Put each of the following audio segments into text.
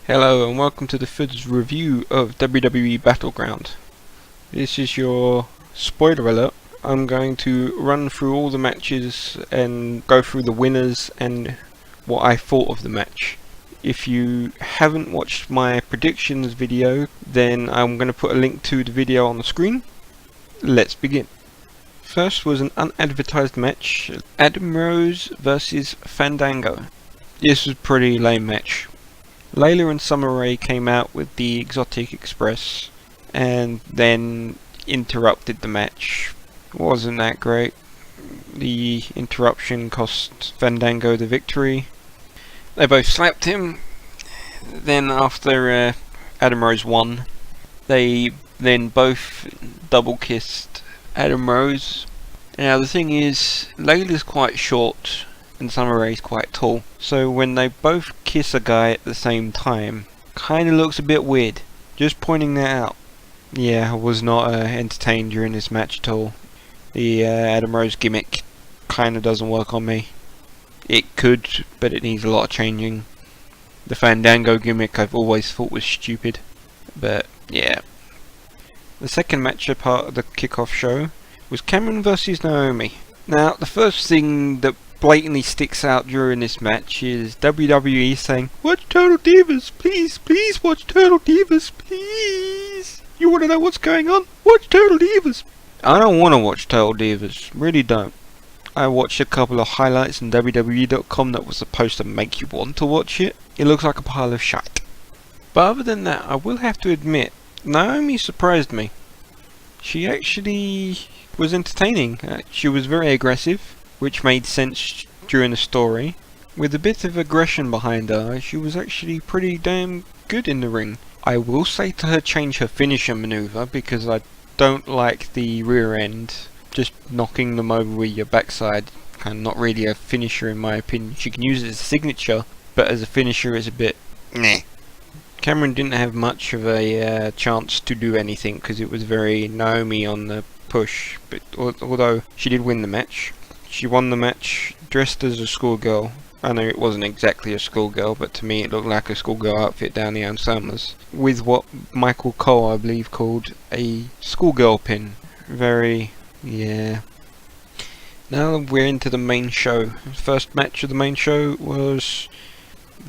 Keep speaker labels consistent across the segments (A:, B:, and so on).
A: Hello and welcome to the Foods review of WWE Battleground. This is your spoiler alert. I'm going to run through all the matches and go through the winners and what I thought of the match. If you haven't watched my predictions video, then I'm going to put a link to the video on the screen. Let's begin. First was an unadvertised match, Adam Rose versus Fandango. This was a pretty lame match. Layla and Summer Rae came out with the Exotic Express and then interrupted the match. Wasn't that great. The interruption cost Fandango the victory. They both slapped him. Then after Adam Rose won, they then both double kissed Adam Rose. Now the thing is, Layla's quite short and Summer Rae's quite tall, so when they both kiss a guy at the same time, kinda looks a bit weird. Just pointing that out. Yeah, I was not entertained during this match at all. The Adam Rose gimmick kinda doesn't work on me. It could, but it needs a lot of changing. The Fandango gimmick I've always thought was stupid, but yeah. The second match, a part of the kickoff show, was Cameron versus Naomi. Now, the first thing that blatantly sticks out during this match is WWE saying, "Watch Total Divas, please, please watch Total Divas, please. You want to know what's going on? Watch Total Divas." I don't want to watch Total Divas, really don't. I watched a couple of highlights on WWE.com that was supposed to make you want to watch it. It looks like a pile of shite. But other than that, I will have to admit, Naomi surprised me. She actually was entertaining. She was very aggressive, which made sense during the story. With a bit of aggression behind her, she was actually pretty damn good in the ring. I will say to her, change her finisher maneuver, because I don't like the rear end. Just knocking them over with your backside, kind of not really a finisher in my opinion. She can use it as a signature, but as a finisher it's a bit meh. Cameron didn't have much of a chance to do anything because it was very Naomi on the push, but although she did win the match. She won the match dressed as a schoolgirl. I know it wasn't exactly a schoolgirl, but to me it looked like a schoolgirl outfit down the Summers, with what Michael Cole, I believe, called a schoolgirl pin. Very, yeah. Now we're into the main show. First match of the main show was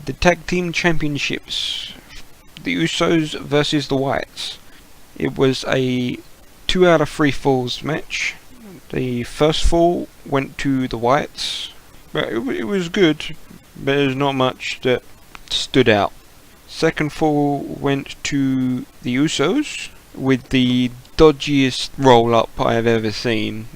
A: the Tag Team Championships. The Usos versus the Wyatts. It was a 2 out of 3 falls match. The first fall went to the Wyatts, but it was good, but there's not much that stood out. Second fall went to the Usos, with the dodgiest roll-up I have ever seen.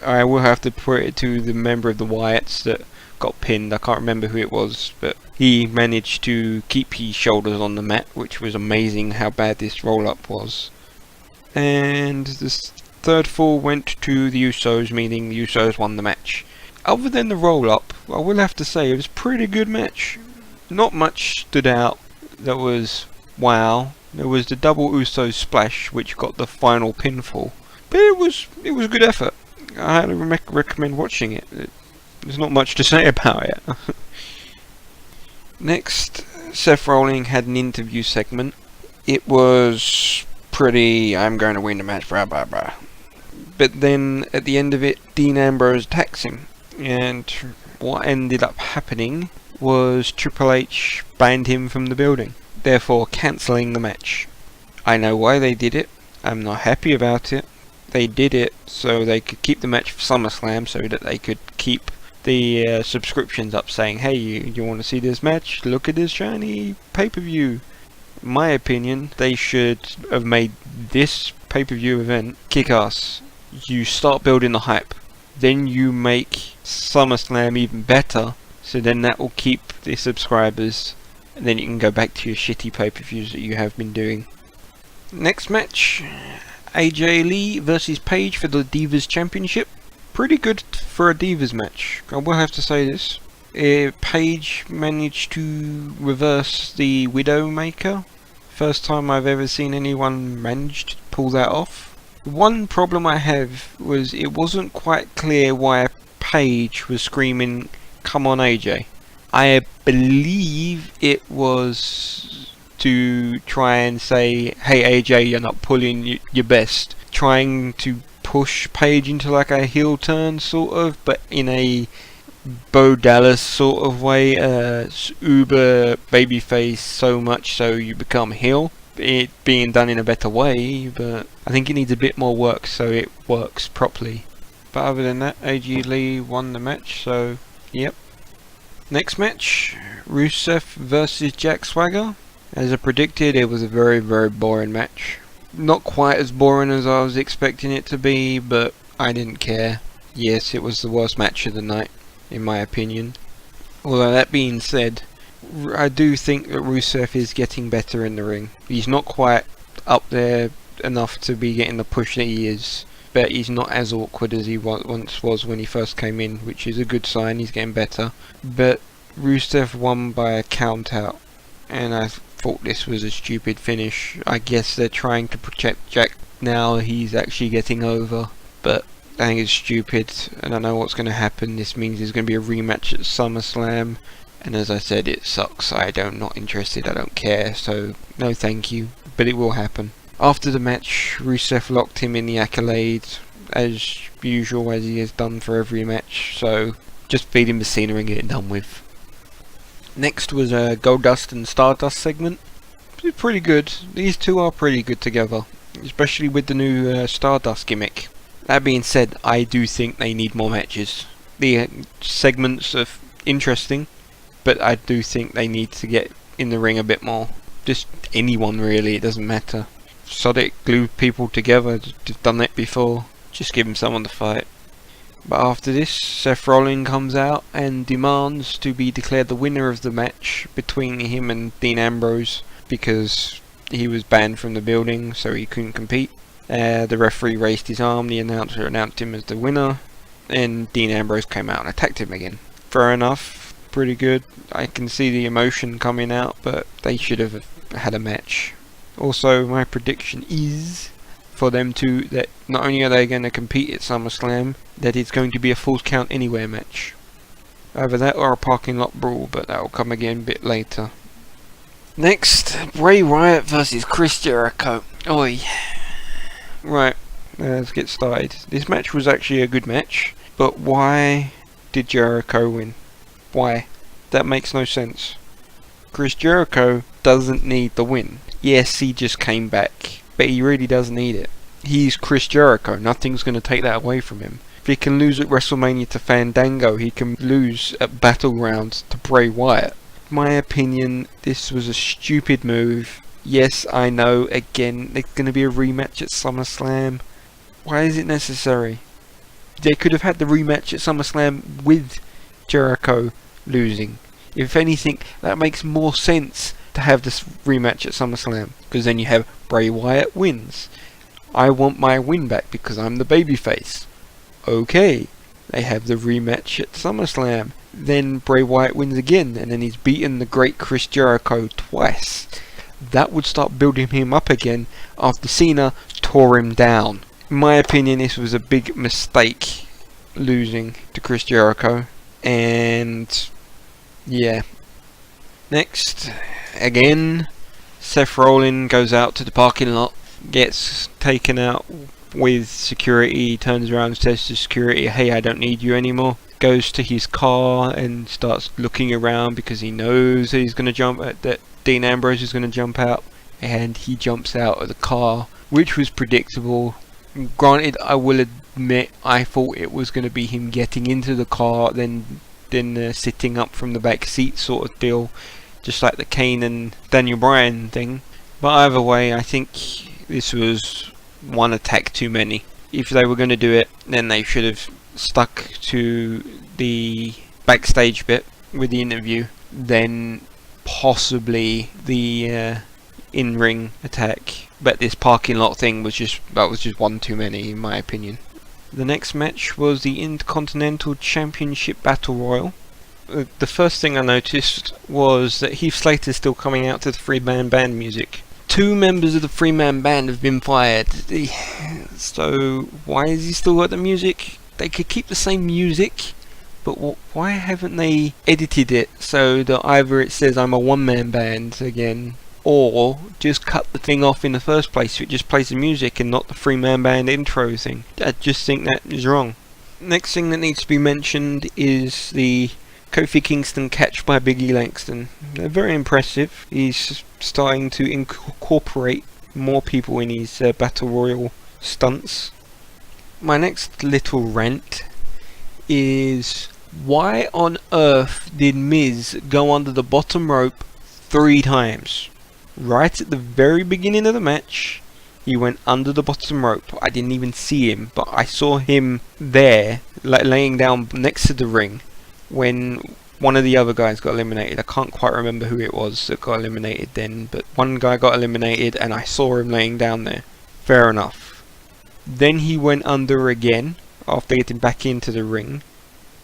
A: I will have to put it to the member of the Wyatts that got pinned. I can't remember who it was, but he managed to keep his shoulders on the mat, which was amazing how bad this roll-up was. And the third fall went to the Usos, meaning the Usos won the match. Other than the roll-up, I will have to say it was a pretty good match. Not much stood out that was wow. There was the double Usos splash, which got the final pinfall, but it was a good effort. I highly recommend watching it. There's not much to say about it. Next, Seth Rollins had an interview segment. It was pretty, I'm going to win the match, blah blah blah. But then at the end of it, Dean Ambrose attacks him, and what ended up happening was Triple H banned him from the building, therefore cancelling the match. I know why they did it. I'm not happy about it. They did it so they could keep the match for SummerSlam, so that they could keep the subscriptions up, saying, hey, you want to see this match? Look at this shiny pay-per-view. In my opinion, they should have made this pay-per-view event kick-ass. You start building the hype, then you make SummerSlam even better, so then that will keep the subscribers, and then you can go back to your shitty pay-per-views that you have been doing. Next match, AJ Lee versus Paige for the Divas Championship. Pretty good for a Divas match, I will have to say this. Paige managed to reverse the Widowmaker. First time I've ever seen anyone manage to pull that off. One problem I have was it wasn't quite clear why Paige was screaming, "Come on AJ." I believe it was to try and say, hey AJ, you're not pulling your best. Trying to push Paige into like a heel turn sort of, but in a Bo Dallas sort of way, uber babyface, so much so you become heel. It being done in a better way, but I think it needs a bit more work so it works properly. But other than that, AJ Lee won the match, so yep. Next match, Rusev versus Jack Swagger. As I predicted, it was a very, very boring match. Not quite as boring as I was expecting it to be, but I didn't care. Yes, it was the worst match of the night, in my opinion. Although that being said, I do think that Rusev is getting better in the ring. He's not quite up there enough to be getting the push that he is, but he's not as awkward as he once was when he first came in, which is a good sign. He's getting better. But Rusev won by a count out, and I thought this was a stupid finish. I guess they're trying to protect Jack now he's actually getting over, but I think it's stupid, and I know what's going to happen. This means there's going to be a rematch at SummerSlam, and as I said, it sucks. I'm not interested, I don't care, so no thank you, but it will happen. After the match, Rusev locked him in the accolade, as usual, as he has done for every match, so just feed him the scenery and get it done with. Next was a Goldust and Stardust segment. It was pretty good. These two are pretty good together, especially with the new Stardust gimmick. That being said, I do think they need more matches. The segments are interesting, but I do think they need to get in the ring a bit more. Just anyone really, it doesn't matter. Sodic glue people together, just done that before. Just give them someone to fight. But after this, Seth Rollins comes out and demands to be declared the winner of the match between him and Dean Ambrose, because he was banned from the building, so he couldn't compete. The referee raised his arm, the announcer announced him as the winner, and Dean Ambrose came out and attacked him again. Fair enough, pretty good. I can see the emotion coming out, but they should have had a match. Also, my prediction is for them to, that not only are they going to compete at SummerSlam, that it's going to be a Falls Count Anywhere match. Either that or a parking lot brawl, but that will come again a bit later. Next, Bray Wyatt versus Chris Jericho. Oi. Right, let's get started. This match was actually a good match, but why did Jericho win? Why? That makes no sense. Chris Jericho doesn't need the win. Yes, he just came back, but he really doesn't need it. He's Chris Jericho, nothing's going to take that away from him. If he can lose at WrestleMania to Fandango, he can lose at Battleground to Bray Wyatt. In my opinion, this was a stupid move. Yes, I know, again, there's going to be a rematch at SummerSlam. Why is it necessary? They could have had the rematch at SummerSlam with Jericho losing. If anything, that makes more sense to have this rematch at SummerSlam, because then you have Bray Wyatt wins. I want my win back because I'm the babyface. Okay, they have the rematch at SummerSlam. Then Bray Wyatt wins again, and then he's beaten the great Chris Jericho twice. That would start building him up again after Cena tore him down. In my opinion, this was a big mistake, losing to Chris Jericho. And yeah. Next, again, Seth Rollins goes out to the parking lot, gets taken out with security, turns around and says to security, hey, I don't need you anymore. Goes to his car and starts looking around because he knows that he's going to jump at that Dean Ambrose is going to jump out, and he jumps out of the car, which was predictable. Granted, I will admit I thought it was going to be him getting into the car, then sitting up from the back seat sort of deal, just like the Kane and Daniel Bryan thing. But either way, I think this was one attack too many. If they were going to do it, then they should have stuck to the backstage bit with the interview, then possibly the in-ring attack. But this parking lot thing was just one too many, in my opinion. The next match was the Intercontinental Championship Battle Royal. The first thing I noticed was that Heath Slater's still coming out to the three-man band music. 2 members of the three-man band have been fired. So why is he still got the music? They could keep the same music, but why haven't they edited it so that either it says I'm a one-man band again, or just cut the thing off in the first place so it just plays the music and not the 3-man band intro thing. I just think that is wrong. Next thing that needs to be mentioned is the Kofi Kingston catch by Biggie Langston. They're very impressive. He's starting to incorporate more people in his Battle Royal stunts. My next little rant is, why on earth did Miz go under the bottom rope 3 times? Right at the very beginning of the match, he went under the bottom rope. I didn't even see him, but I saw him there, laying down next to the ring, when one of the other guys got eliminated. I can't quite remember who it was that got eliminated then, but one guy got eliminated and I saw him laying down there. Fair enough. Then he went under again after getting back into the ring,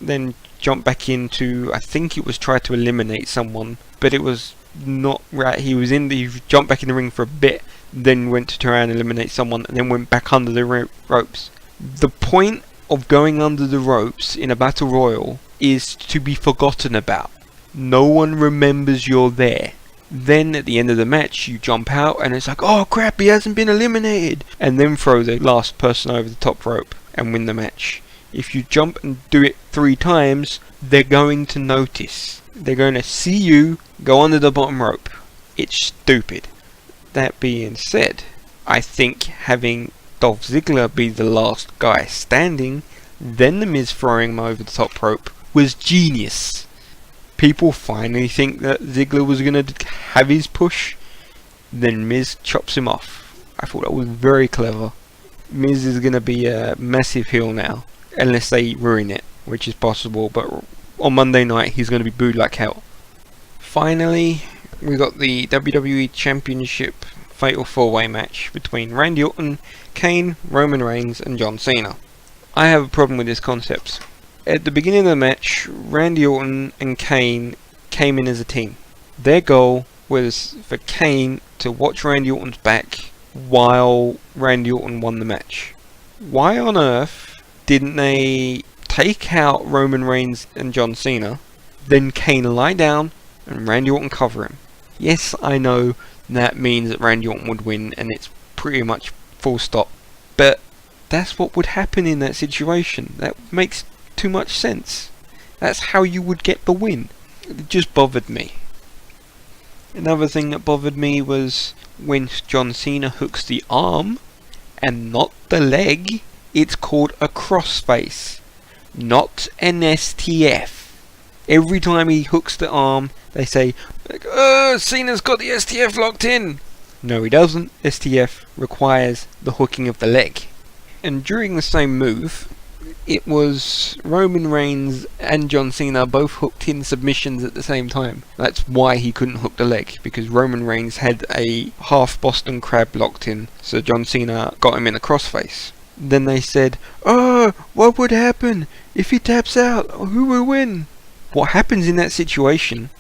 A: then jumped back into, I think it was try to eliminate someone, but it was not right. He jumped back in the ring for a bit, then went to try and eliminate someone, and then went back under the ropes. The point of going under the ropes in a battle royal is to be forgotten about. No one remembers you're there. Then at the end of the match you jump out and it's like, oh crap, he hasn't been eliminated, and then throw the last person over the top rope and win the match. If you jump and do it 3 times, they're going to notice. They're going to see you go under the bottom rope. It's stupid. That being said, I think having Dolph Ziggler be the last guy standing, then the Miz throwing him over the top rope, was genius. People finally think that Ziggler was going to have his push, then Miz chops him off. I thought that was very clever. Miz is going to be a massive heel now, unless they ruin it, which is possible, but on Monday night he's going to be booed like hell. Finally, we got the WWE Championship Fatal 4-Way match between Randy Orton, Kane, Roman Reigns and John Cena. I have a problem with this concept. At the beginning of the match, Randy Orton and Kane came in as a team. Their goal was for Kane to watch Randy Orton's back while Randy Orton won the match. Why on earth didn't they take out Roman Reigns and John Cena, then Kane lie down and Randy Orton cover him? Yes, I know that means that Randy Orton would win and it's pretty much full stop, but that's what would happen in that situation. That makes too much sense. That's how you would get the win. It just bothered me. Another thing that bothered me was when John Cena hooks the arm and not the leg, it's called a crossface, not an STF. Every time he hooks the arm, they say, Cena's got the STF locked in. No, he doesn't. STF requires the hooking of the leg. And during the same move, it was Roman Reigns and John Cena both hooked in submissions at the same time. That's why he couldn't hook the leg, because Roman Reigns had a half Boston Crab locked in, so John Cena got him in a crossface. Then they said, what would happen if he taps out? Who will win? What happens in that situation?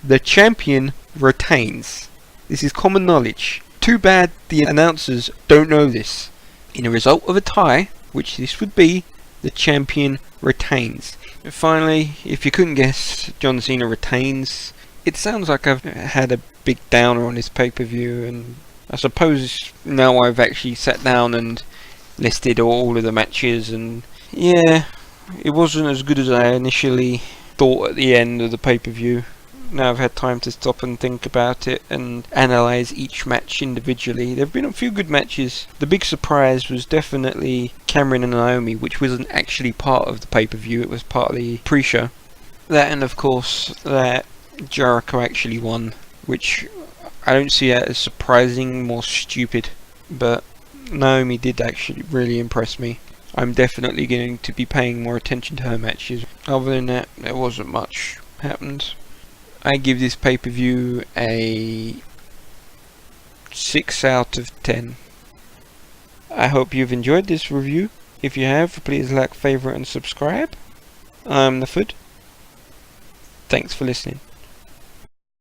A: The champion retains. This is common knowledge. Too bad the announcers don't know this. In a result of a tie, which this would be, the champion retains. And finally, if you couldn't guess, John Cena retains. It sounds like I've had a big downer on this pay-per-view, and I suppose now I've actually sat down and listed all of the matches, and yeah, it wasn't as good as I initially thought at the end of the pay-per-view. Now I've had time to stop and think about it and analyse each match individually. There have been a few good matches. The big surprise was definitely Cameron and Naomi, which wasn't actually part of the pay-per-view, it was part of the pre-show. That, and of course that Jericho actually won, which I don't see that as surprising, more stupid, but Naomi did actually really impress me. I'm definitely going to be paying more attention to her matches. Other than that, there wasn't much happened. I give this pay-per-view a 6 out of 10. I hope you've enjoyed this review. If you have, please like, favourite and subscribe. I'm the Food. Thanks for listening.